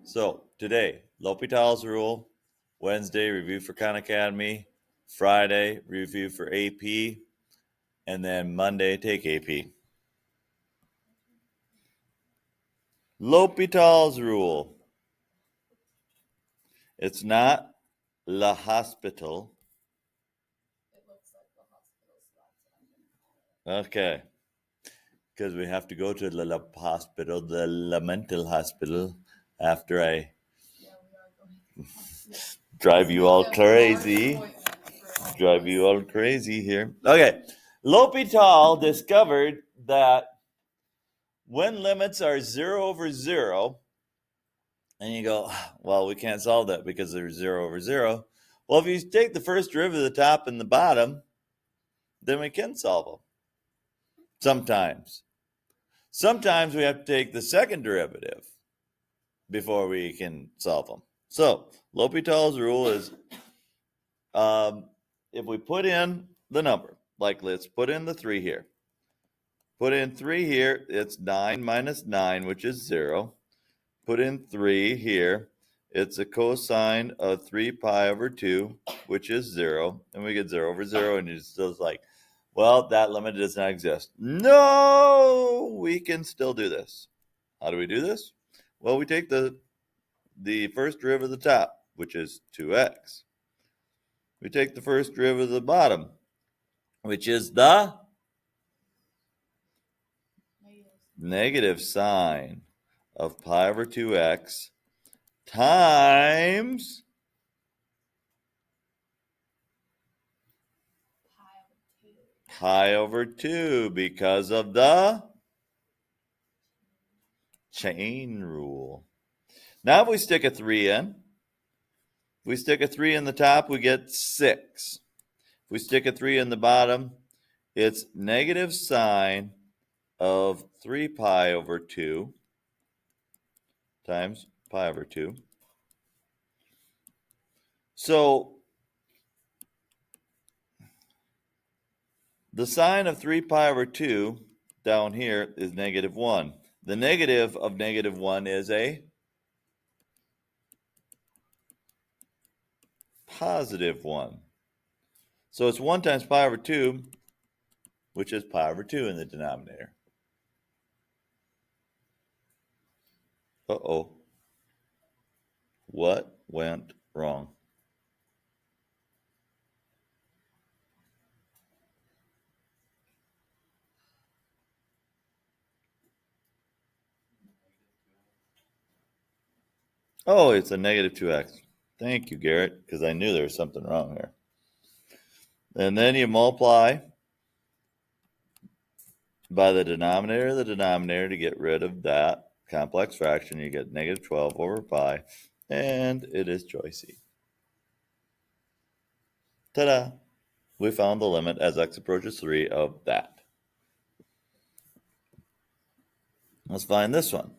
So today, L'Hopital's rule. Wednesday, review for Khan Academy. Friday, review for AP. And then Monday, take AP. L'Hopital's rule. It's not La Hospital. It looks like the hospital, so that's what I'm going to call it. Okay. Because we have to go to the hospital, the mental hospital, after I Yeah, we are going to the hospital. drive you all We have a large crazy. appointment for all of Drive us. you all crazy here. Okay. L'Hopital discovered that when limits are 0 over 0, and you go, well, we can't solve that because they're 0 over 0. Well, if you take the first derivative of the top and the bottom, then we can solve them. Sometimes. Sometimes we have to take the second derivative before we can solve them. So L'Hopital's rule is if we put in the number, like let's put in the 3 here. Put in 3 here, it's 9 minus 9, which is 0. Put in 3 here, it's a cosine of 3 pi over 2, which is 0. And we get 0 over 0, and it's still like, well, that limit does not exist. No, we can still do this. How do we do this? Well, we take the first derivative of the top, which is 2x. We take the first derivative of the bottom, which is the negative sign of pi over 2x times pi over 2 because of the chain rule. Now if we stick a 3 in, if we stick a 3 in the top, we get 6. If we stick a 3 in the bottom, it's negative sine of 3 pi over 2 times pi over 2. So the sine of 3 pi over 2 down here is negative 1. The negative of negative 1 is a positive 1. So it's 1 times pi over 2, which is pi over 2 in the denominator. Uh-oh. What went wrong? Oh, it's a negative 2x. Thank you, Garrett, because I knew there was something wrong here. And then you multiply by the denominator to get rid of that complex fraction. You get negative 12 over pi, and it is choice C. Ta-da! We found the limit as x approaches 3 of that. Let's find this one.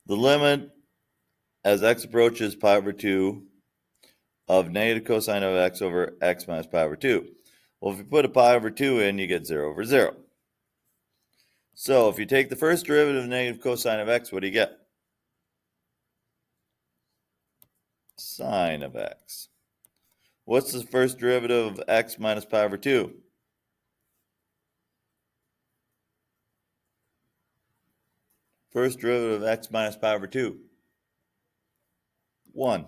The limit as x approaches pi over 2 of negative cosine of x over x minus pi over 2. Well, if you put a pi over 2 in, you get 0 over 0. So if you take the first derivative of negative cosine of x, what do you get? Sine of x. What's the first derivative of x minus pi over 2? First derivative of x minus pi over 2. 1.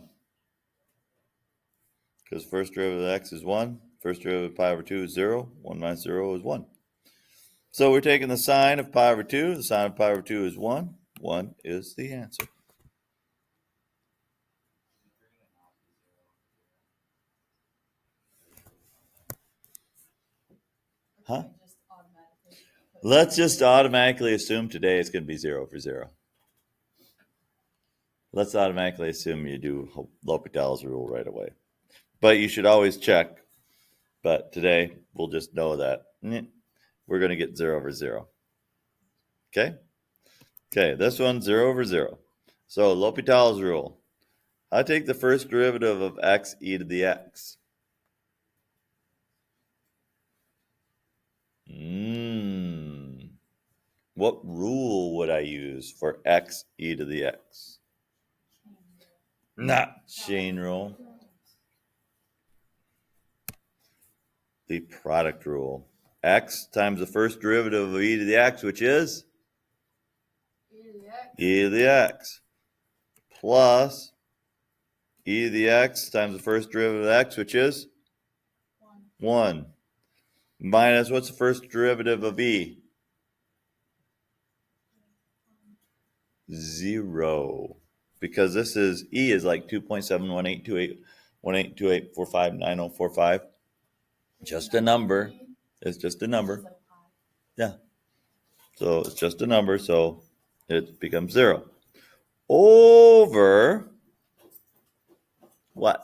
Because first derivative of x is 1. First derivative of pi over 2 is 0. 1 minus 0 is 1. So we're taking the sine of pi over 2. The sine of pi over 2 is 1. 1 is the answer. Huh? Let's just automatically assume today it's going to be 0 for 0. Let's automatically assume you do L'Hopital's rule right away. But you should always check. But today, we'll just know that we're going to get 0 over 0. Okay? Okay, this one's 0 over 0. So L'Hopital's rule. I take the first derivative of x e to the x. What rule would I use for x e to the x? Not chain rule. The product rule. X times the first derivative of e to the x, which is e to the x, plus e to the x times the first derivative of x, which is 1, minus what's the first derivative of e? 0. Because this is, e is like 2.718281828459045. Just a number. It's just a number. Yeah. So it's just a number, so it becomes 0. Over what?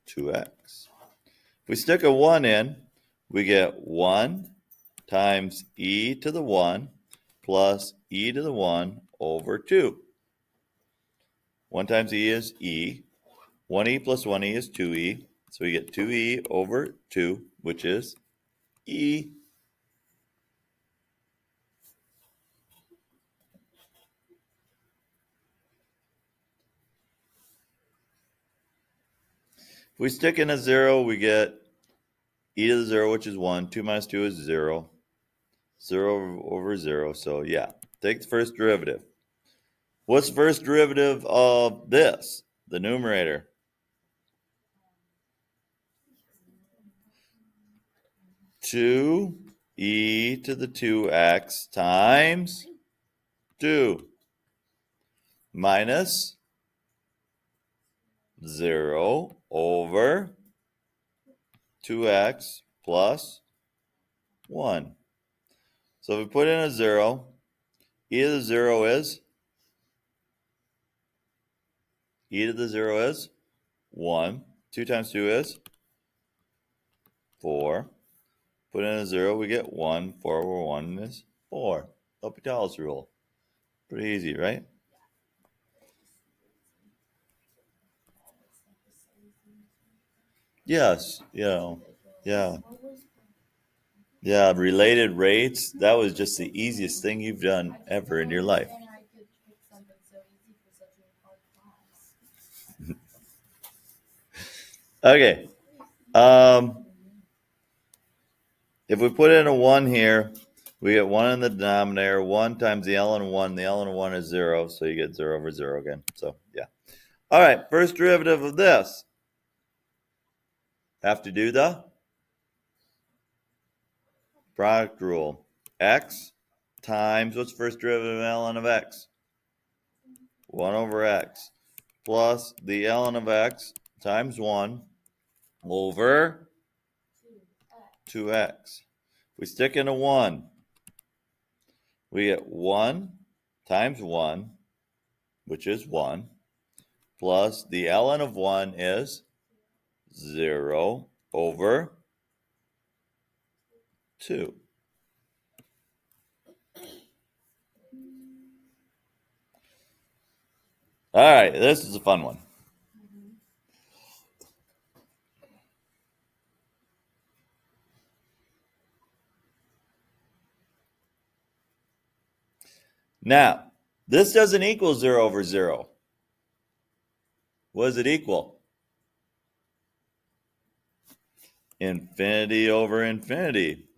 2x. If we stick a 1 in, we get 1 times e to the 1 plus e to the 1 over 2. 1 times e is e. 1e plus 1e is 2e. So we get 2e over 2, which is e. If we stick in a 0, we get e to the 0, which is 1. 2 minus 2 is 0. 0 over 0. So yeah, take the first derivative. What's the first derivative of this? The numerator. 2e to the 2x times 2 minus 0 over 2x plus 1. So if we put in a 0, e to the 0 is 1. 2 times 2 is 4. Put in a 0, we get 1. 4 over 1 is 4. L'Hopital's rule. Pretty easy, right? Yes, yeah. Yeah, related rates, that was just the easiest thing you've done ever in your life. And I could pick something so easy for such a hard class. Okay. If we put in a 1 here, we get 1 in the denominator. 1 times the ln of 1. The ln of 1 is 0, so you get 0 over 0 again. So, yeah. All right, first derivative of this. Have to do the product rule. X times, what's first derivative of ln of x? 1 over x. Plus the ln of x times 1 over 2x. We stick in a 1. We get 1 times 1, which is 1, plus the ln of 1 is 0 over 2. All right, this is a fun one. Now, this doesn't equal 0 over 0. What does it equal? Infinity over infinity.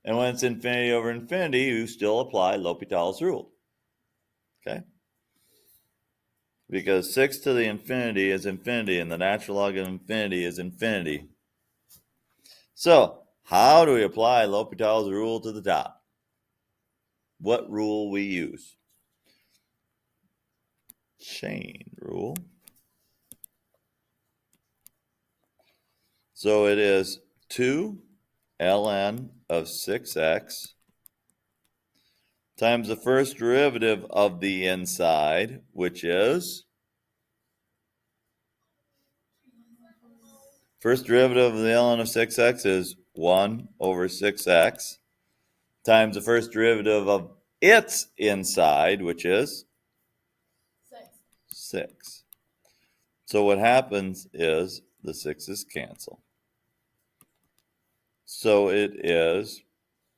And when it's infinity over infinity, you still apply L'Hopital's rule. Okay? Because 6 to the infinity is infinity, and the natural log of infinity is infinity. So, how do we apply L'Hopital's rule to the top? What rule we use? Chain rule. So it is 2 ln of 6x times the first derivative of the inside, which is first derivative of the ln of 6x is 1 over 6x times the first derivative of its inside, which is 6. So what happens is the 6's cancel. So it is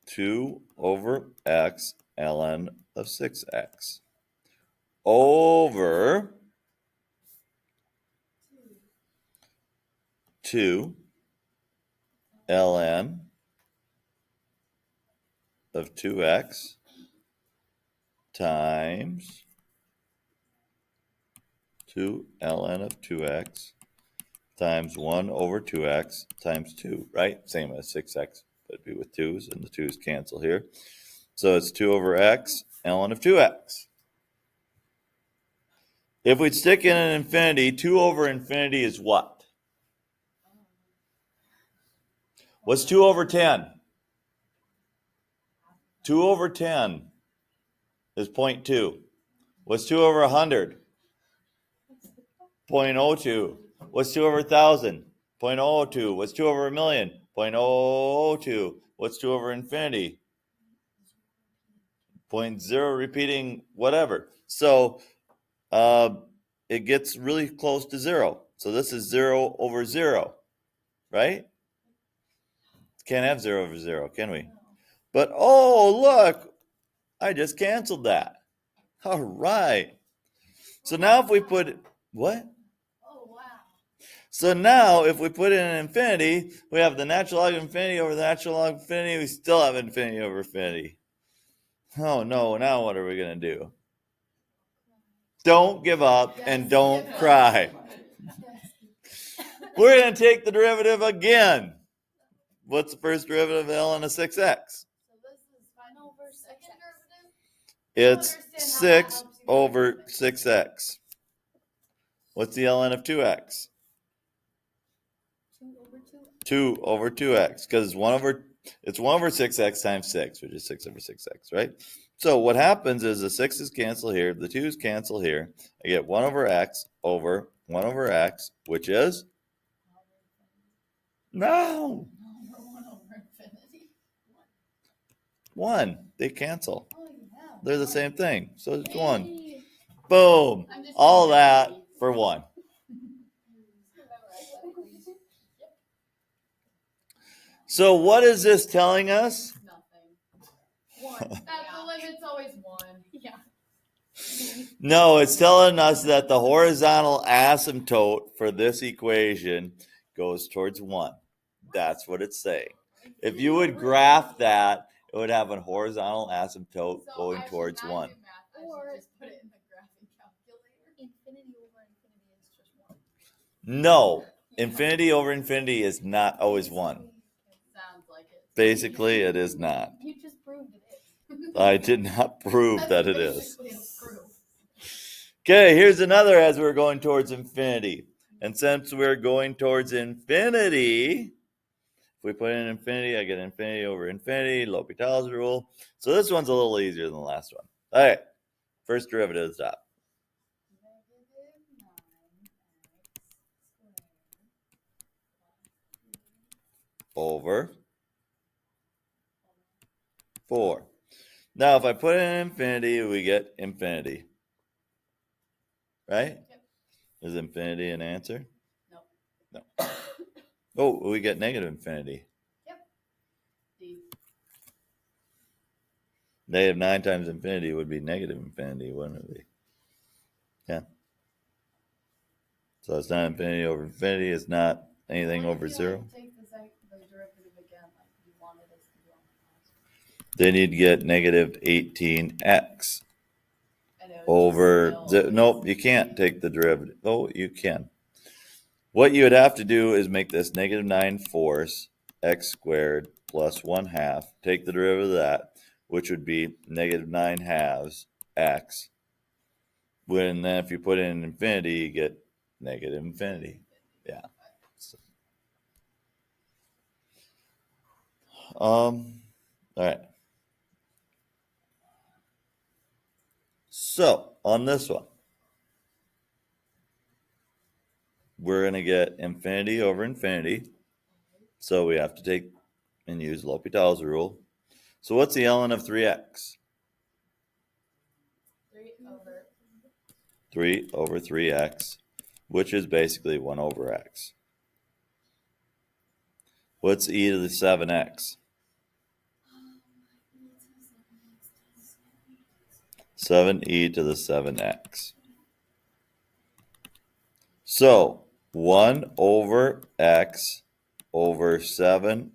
2 over x ln of 6x over 2 ln of 2x times 2 ln of 2x times 1 over 2x times 2, right? Same as 6x, but it'd be with 2's, and the 2's cancel here. So it's 2 over x, ln of 2x. If we'd stick in an infinity, 2 over infinity is what? What's 2 over 10? 2 over 10 is 0.2. What's 2 over 100? 0.02. What's 2 over 1,000? 0.002. What's 2 over a million? 0.002. What's 2 over infinity? 0.0 repeating whatever. So it gets really close to 0. So this is 0 over 0, right? Can't have 0 over 0, can we? But, oh, look, I just canceled that. All right. So now if we put, what? Oh, wow. So now if we put in an infinity, we have the natural log of infinity over the natural log of infinity. We still have infinity over infinity. Oh, no, now what are we going to do? Don't give up and don't cry. We're going to take the derivative again. What's the first derivative of ln of 6x? So this is final over second derivative? It's 6 over 6x. What's the ln of 2x? 2 over 2. 2 over 2x, because it's 1 over 6x times 6, which is 6 over 6x, right? So what happens is the 6's cancel here, the 2's cancel here. I get 1 over x over 1 over x, which is? No! 1 over infinity. 1. They cancel. Oh, yeah. They're the same thing. So it's 1. Hey. Boom! I'm just All saying that that. for 1. So what is this telling us? Nothing. 1. The limit's always 1. Yeah. No, it's telling us that the horizontal asymptote for this equation goes towards 1. That's what it's saying. If you would graph that, it would have a horizontal asymptote going towards 1. Or just put it in the graphing calculator. Infinity over infinity is just 1. No, infinity over infinity is not always 1. Sounds like it. Basically, it is not. You just proved it is. I did not prove that it is. Basically a proof. Okay, here's another as we're going towards infinity. And since we're going towards infinity, if we put in infinity, I get infinity over infinity, L'Hopital's rule. So this one's a little easier than the last one. All right, first derivative is up. Over 4. Now, if I put in infinity, we get infinity. Right? Yep. Is infinity an answer? No. No. Oh, we get negative infinity. Yep. D. Negative 9 times infinity would be negative infinity, wouldn't it be? Yeah. So it's not infinity over infinity. It's not anything over 0. Take the derivative again, like you wanted us to do on the last. Then you'd get negative 18x over... Nope, you can't take the derivative. Oh, you can. What you would have to do is make this negative 9 fourths x squared plus 1/2. Take the derivative of that, which would be negative 9 halves x. When then if you put in infinity, you get negative infinity. Yeah. All right. So on this one, we're going to get infinity over infinity. So we have to take and use L'Hopital's rule. So what's the ln of 3x? 3 over 3x, which is basically 1 over x. What's e to the 7x? 7e to the 7x. So 1 over x over 7e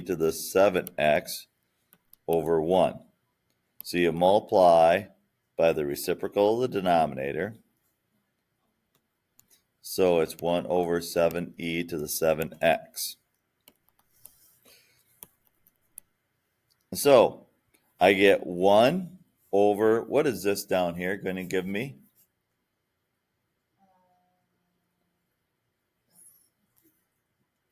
to the 7x over 1. So you multiply by the reciprocal of the denominator. So it's 1 over 7e to the 7x. So I get 1 over, what is this down here going to give me?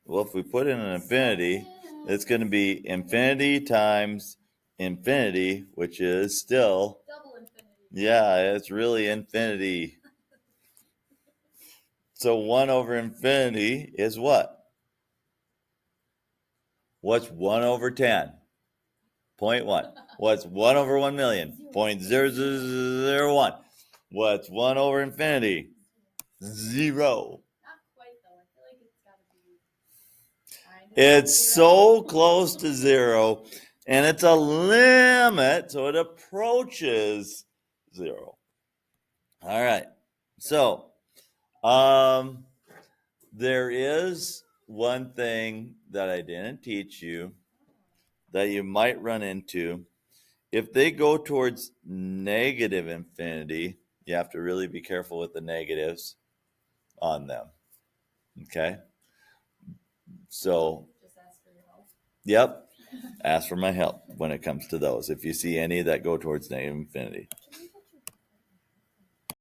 Well, if we put in an infinity, it's going to be infinity times infinity, which is still, Double infinity. yeah, it's really infinity. So 1 over infinity is what? What's 1 over 10? 0.1. What's 1 over 1 million? 0.0001. What's 1 over infinity? 0. Not quite though. I feel like it's gotta be. It's so close to 0, and it's a limit, so it approaches 0. All right. So, there is one thing that I didn't teach you that you might run into. If they go towards negative infinity, you have to really be careful with the negatives on them. Okay? So, Just ask for your help. yep, ask for my help when it comes to those. If you see any that go towards negative infinity. Can we